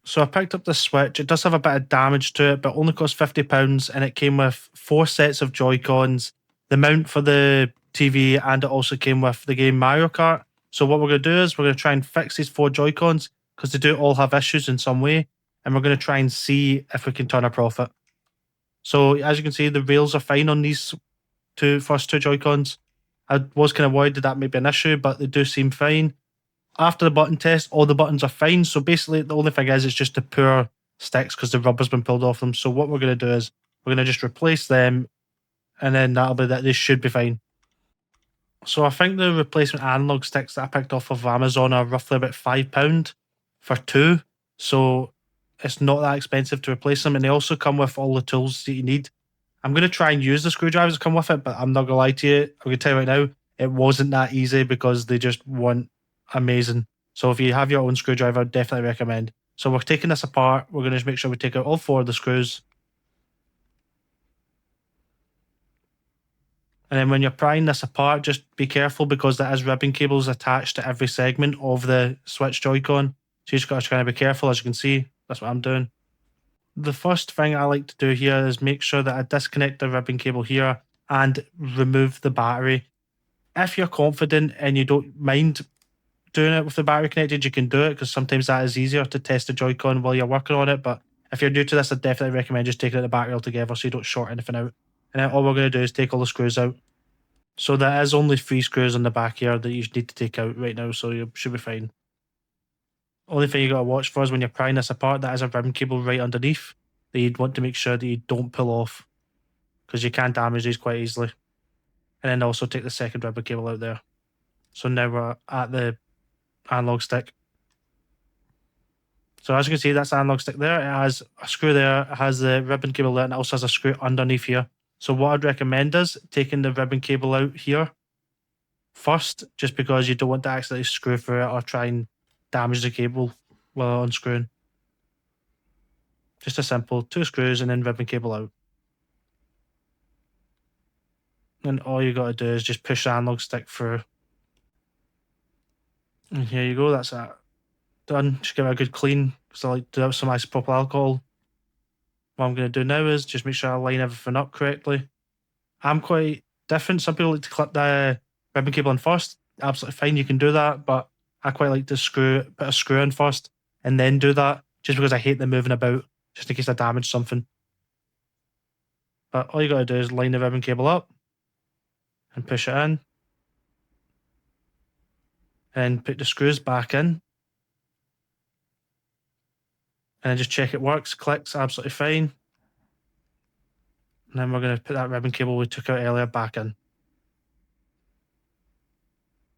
So I picked up the Switch. It does have a bit of damage to it, but only cost £50, and it came with 4 sets of Joy-Cons, the mount for the TV, and it also came with the game Mario Kart. So what we're going to do is we're going to try and fix these 4 Joy-Cons because they do all have issues in some way, and we're going to try and see if we can turn a profit. So as you can see, the rails are fine on these first two Joy-Cons. I was kind of worried that may be an issue, but they do seem fine. After the button test, all the buttons are fine. So basically, the only thing is it's just the poor sticks because the rubber's been pulled off them. So what we're going to do is we're going to just replace them, and then that'll be that. They should be fine. So I think the replacement analog sticks that I picked off of Amazon are roughly about £5 for 2. So it's not that expensive to replace them, and they also come with all the tools that you need. I'm going to try and use the screwdrivers that come with it, but I'm not going to lie to you. I'm going to tell you right now, it wasn't that easy because they just weren't amazing. So if you have your own screwdriver, definitely recommend. So we're taking this apart. We're going to just make sure we take out all 4 of the screws. And then when you're prying this apart, just be careful because there is ribbon cables attached to every segment of the Switch Joy-Con. So you just got to try and be careful. As you can see, that's what I'm doing. The first thing I like to do here is make sure that I disconnect the ribbon cable here and remove the battery. If you're confident and you don't mind doing it with the battery connected, you can do it because sometimes that is easier to test the Joy-Con while you're working on it. But if you're new to this, I definitely recommend just taking out the battery altogether so you don't short anything out. And then all we're going to do is take all the screws out. So there is only 3 screws on the back here that you need to take out right now, so you should be fine. Only thing you got to watch for is when you're prying this apart, that is a ribbon cable right underneath that you'd want to make sure that you don't pull off because you can damage these quite easily. And then also take the second ribbon cable out there. So now we're at the analog stick. So as you can see, that's the analog stick there. It has a screw there, it has the ribbon cable there, and it also has a screw underneath here. So what I'd recommend is taking the ribbon cable out here first, just because you don't want to accidentally screw through it or try and damage the cable while unscrewing. Just a simple 2 screws and then ribbon cable out. And all you got to do is just push the analog stick through. And here you go, that's that. Done. Just give it a good clean because I like to do it with some isopropyl alcohol. What I'm going to do now is just make sure I line everything up correctly. I'm quite different. Some people like to clip the ribbon cable in first. Absolutely fine, you can do that, but I quite like to put a screw in first and then do that, just because I hate them moving about, just in case I damage something. But all you got to do is line the ribbon cable up and push it in. And put the screws back in. And then just check it works. Clicks, absolutely fine. And then we're going to put that ribbon cable we took out earlier back in.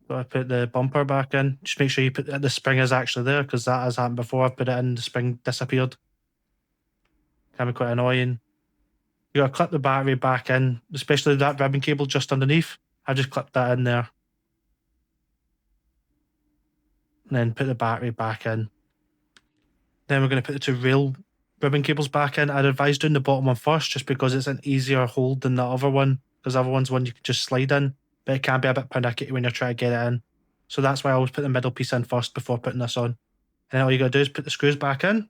So I put the bumper back in. Just make sure you put the spring is actually there because that has happened before. I've put it in, the spring disappeared. Can be quite annoying. You got to clip the battery back in, especially that ribbon cable just underneath. I just clipped that in there. And then put the battery back in. Then we're going to put the 2 rail ribbon cables back in. I'd advise doing the bottom one first just because it's an easier hold than the other one, because the other one's one you can just slide in, but it can be a bit pernickety when you're trying to get it in. So that's why I always put the middle piece in first before putting this on. And then all you got to do is put the screws back in.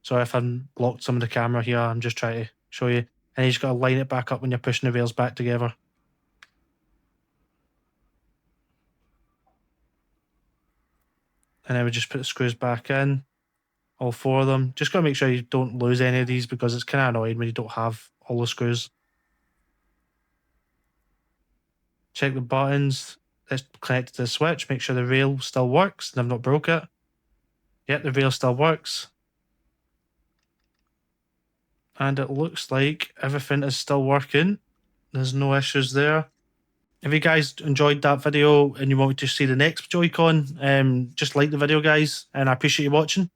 Sorry if I blocked some of the camera here, I'm just trying to show you. And you just got to line it back up when you're pushing the rails back together. And then we just put the screws back in, all 4 of them. Just got to make sure you don't lose any of these because it's kind of annoying when you don't have all the screws. Check the buttons. It's connected to the switch. Make sure the rail still works and I've not broke it. Yep, the rail still works. And it looks like everything is still working. There's no issues there. If you guys enjoyed that video and you want me to see the next Joy-Con, just like the video, guys, and I appreciate you watching.